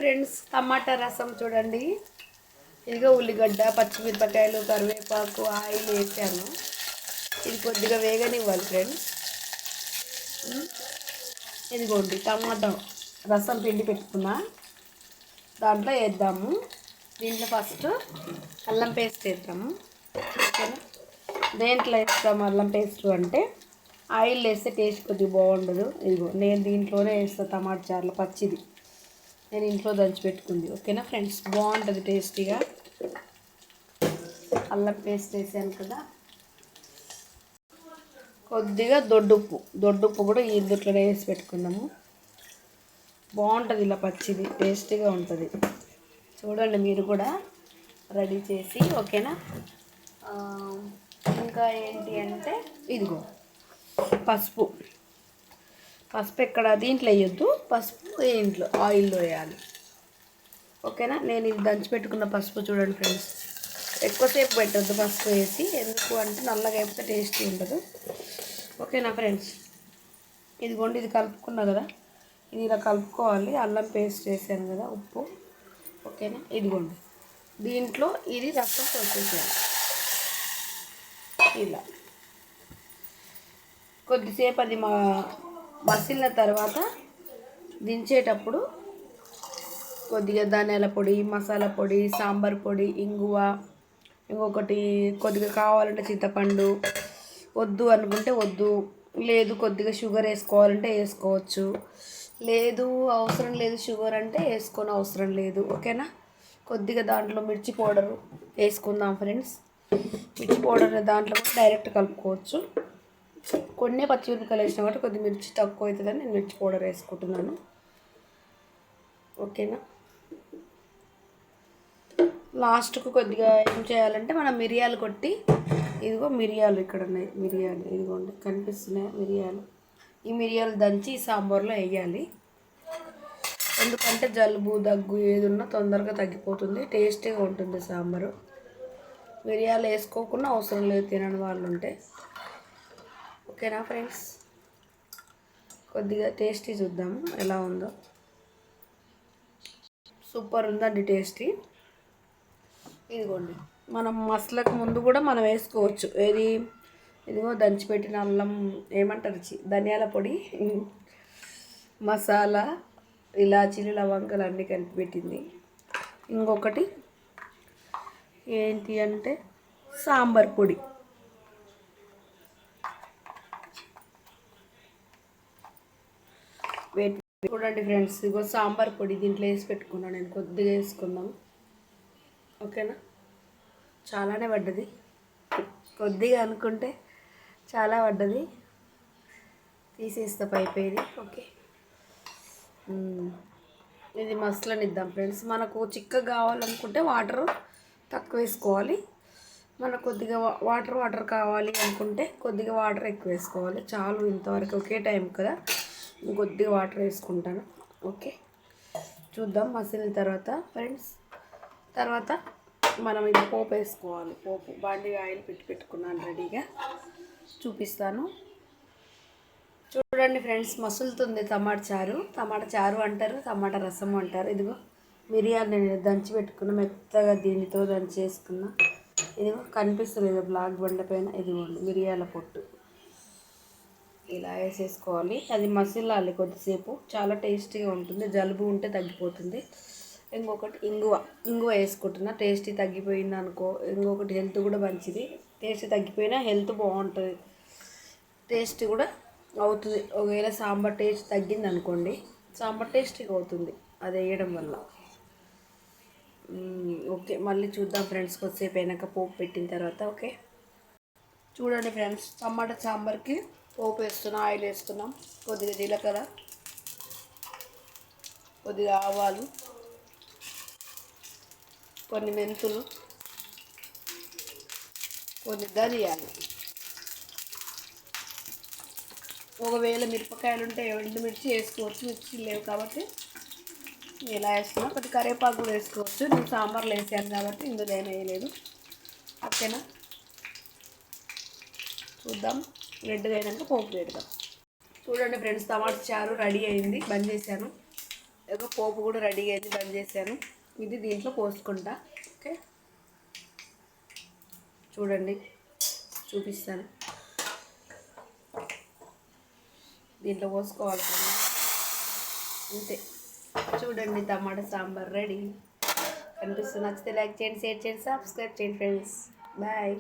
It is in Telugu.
ఫ్రెండ్స్, టమాటా రసం చూడండి. ఇదిగో ఉల్లిగడ్డ, పచ్చిమిరపకాయలు, కరివేపాకు, ఆయిల్ వేసాను. ఇది కొద్దిగా వేగనివ్వాలి ఫ్రెండ్స్. ఇదిగోండి టమాటా రసం పిండి పెట్టుకున్నా, దాంట్లో వేద్దాము. దీంట్లో ఫస్ట్ అల్లం పేస్ట్ వేద్దాము. ఓకేనా? దేంట్లో వేస్తాము అల్లం పేస్ట్ అంటే ఆయిల్ వేస్తే టేస్ట్ కొద్దిగా బాగుండదు. ఇదిగో నేను దీంట్లోనే వేస్తాను. టమాటా చారులో పచ్చిది నేను ఇంట్లో దంచి పెట్టుకుంది. ఓకేనా ఫ్రెండ్స్, బాగుంటుంది టేస్టీగా. అల్లం పేస్ట్ వేసాను కదా. కొద్దిగా దొడ్డుప్పు కూడా ఇందులోనే వేసి పెట్టుకుందాము. బాగుంటుంది ఇలా పచ్చిది, టేస్టీగా ఉంటుంది. చూడండి మీరు కూడా రెడీ చేసి. ఓకేనా? ఇంకా ఏంటి అంటే ఇదిగో పసుపు ఎక్కడ దీంట్లో వేయొద్దు. పసుపు ఇంట్లో ఆయిల్లో వేయాలి. ఓకేనా? నేను ఇది దంచి పెట్టుకున్న పసుపు చూడండి ఫ్రెండ్స్. ఎక్కువసేపు పెట్టద్దు పసుపు వేసి, ఎందుకు అంటే నల్లగా అయిపోతే టేస్టీ ఉండదు. ఓకేనా ఫ్రెండ్స్? ఇదిగోండి, ఇది కలుపుకున్నా కదా, ఇది ఇలా కలుపుకోవాలి. అల్లం పేస్ట్ వేసాను కదా, ఉప్పు. ఓకేనా? ఇదిగోండి, దీంట్లో ఇది రసం పోసేసాను. ఇలా కొద్దిసేపు అది మసిలిన తర్వాత దించేటప్పుడు కొద్దిగా ధనియాల పొడి, మసాలా పొడి, సాంబార్ పొడి, ఇంగువ, ఇంకొకటి కొద్దిగా కావాలంటే చింతపండు, వద్దు అనుకుంటే వద్దు, లేదు కొద్దిగా షుగర్ వేసుకోవాలంటే వేసుకోవచ్చు, లేదు అవసరం లేదు షుగర్ అంటే వేసుకొని అవసరం లేదు. ఓకేనా? కొద్దిగా దాంట్లో మిర్చి పౌడర్ వేసుకుందాం ఫ్రెండ్స్. మిర్చి పౌడర్ దాంట్లో కూడా డైరెక్ట్ కలుపుకోవచ్చు. కొన్ని పచ్చిమిరపకాయలు వేసినా కాబట్టి కొద్దిగా మిర్చి తక్కువ అవుతుందని నేను మిర్చి పౌడర్ వేసుకుంటున్నాను. ఓకేనా? లాస్ట్కు కొద్దిగా ఏం చేయాలంటే మనం మిరియాలు కొట్టి, ఇదిగో మిరియాలు ఇక్కడ ఉన్నాయి, మిరియాలు ఇదిగోండి కనిపిస్తున్నాయి మిరియాలు. ఈ మిరియాలు దంచి సాంబార్లో వేయాలి. ఎందుకంటే జలుబు దగ్గు ఏది ఉన్నా తొందరగా తగ్గిపోతుంది, టేస్టీగా ఉంటుంది సాంబారు. మిరియాలు వేసుకోకుండా అవసరం లేదు తినని వాళ్ళు ఉంటే. ఓకేనా ఫ్రెండ్స్? కొద్దిగా టేస్టీ చూద్దాము ఎలా ఉందో. సూపర్ ఉందండి టేస్టీ. ఇదిగోండి, మనం మసాలాకు ముందు కూడా మనం వేసుకోవచ్చు. ఏది ఇదిగో దంచిపెట్టిన అల్లం ఏమంటారు ధనియాల పొడి, మసాలా, ఇలాచీలు, లవంగాలు అన్నీ కలిపి పెట్టింది. ఇంకొకటి ఏంటి అంటే సాంబార్ పొడి. చూడండి ఫ్రెండ్స్, ఇగో సాంబార్ పొడి దీంట్లో వేసి పెట్టుకున్నాను నేను. కొద్దిగా వేసుకుందాం. ఓకేనా? చాలానే పడ్డది, కొద్దిగా అనుకుంటే చాలా పడ్డది. తీసేస్తా పైపోయింది. ఓకే, ఇది మసలనిద్దాం ఫ్రెండ్స్. మనకు చిక్కగా కావాలనుకుంటే వాటర్ తక్కువ వేసుకోవాలి. మనకు కొద్దిగా వాటర్ కావాలి అనుకుంటే కొద్దిగా వాటర్ ఎక్కువ వేసుకోవాలి. చాలు ఇంతవరకు ఒకే టైం కదా, కొద్దిగా వాటర్ వేసుకుంటాను. ఓకే, చూద్దాం మసిలిన తర్వాత ఫ్రెండ్స్. తర్వాత మనం ఇది పోపు వేసుకోవాలి. పోపు బాండి ఆయిల్ పెట్టుకున్నాను రెడీగా, చూపిస్తాను. చూడండి ఫ్రెండ్స్, మసులుతుంది టమాటా చారు అంటారు, టమాటా రసం అంటారు. ఇదిగో మిరియాలు నేను దంచి పెట్టుకున్న, మెత్తగా దీనితో దంచి వేసుకున్నా. ఇదిగో కనిపిస్తుంది కదా బ్లాక్ బండ పైన, ఇదిగోండి మిరియాల పొట్టు. ఇలా వేసేసుకోవాలి. అది మసిలాలి కొద్దిసేపు, చాలా టేస్టీగా ఉంటుంది. జలుబు ఉంటే తగ్గిపోతుంది. ఇంకొకటి ఇంగువ వేసుకుంటున్నా. టేస్టీ తగ్గిపోయింది అనుకో, ఇంకొకటి హెల్త్ కూడా మంచిది. టేస్ట్ తగ్గిపోయినా హెల్త్ బాగుంటుంది, టేస్ట్ కూడా అవుతుంది. ఒకవేళ సాంబార్ టేస్ట్ తగ్గింది అనుకోండి, సాంబార్ టేస్టీగా అవుతుంది అది వేయడం వల్ల. ఓకే, మళ్ళీ చూద్దాం ఫ్రెండ్స్ కొద్దిసేపు అయినాక పోపు పెట్టిన తర్వాత. ఓకే, చూడండి ఫ్రెండ్స్, టమాటా సాంబార్కి పోపు వేస్తున్నాం. ఆయిల్ వేస్తున్నాం. కొద్దిగా జీలకర్ర, కొద్దిగా ఆవాలు, కొన్ని మెంతులు, కొన్ని ధనియాలు. ఒకవేళ మిరపకాయలు ఉంటే ఎండుమిర్చి వేసుకోవచ్చు, మిర్చి లేవు కాబట్టి ఇలా వేస్తున్నా. కొద్దిగా కరివేపాకు కూడా వేసుకోవచ్చు. నేను సాంబార్లో వేసాను కాబట్టి ఇందులో ఏం వేయలేదు. ఓకేనా? చూద్దాం, రెడ్గా అయినాక పోపు పెడదాం. చూడండి ఫ్రెండ్స్, టమాటా చారు రెడీ అయింది. బంద్ చేశాను. ఏదో పోపు కూడా రెడీ అయింది, బంద్ చేశాను. ఇది దీంట్లో పోసుకుంటా. ఓకే, చూడండి, చూపిస్తాను. దీంట్లో పోసుకోవాలి అంతే. చూడండి, టమాటా సాంబార్ రెడీ. కనిపిస్తుంది. నచ్చితే లైక్ చేయండి, షేర్ చేయండి, సబ్స్క్రైబ్ చేయండి ఫ్రెండ్స్. బాయ్.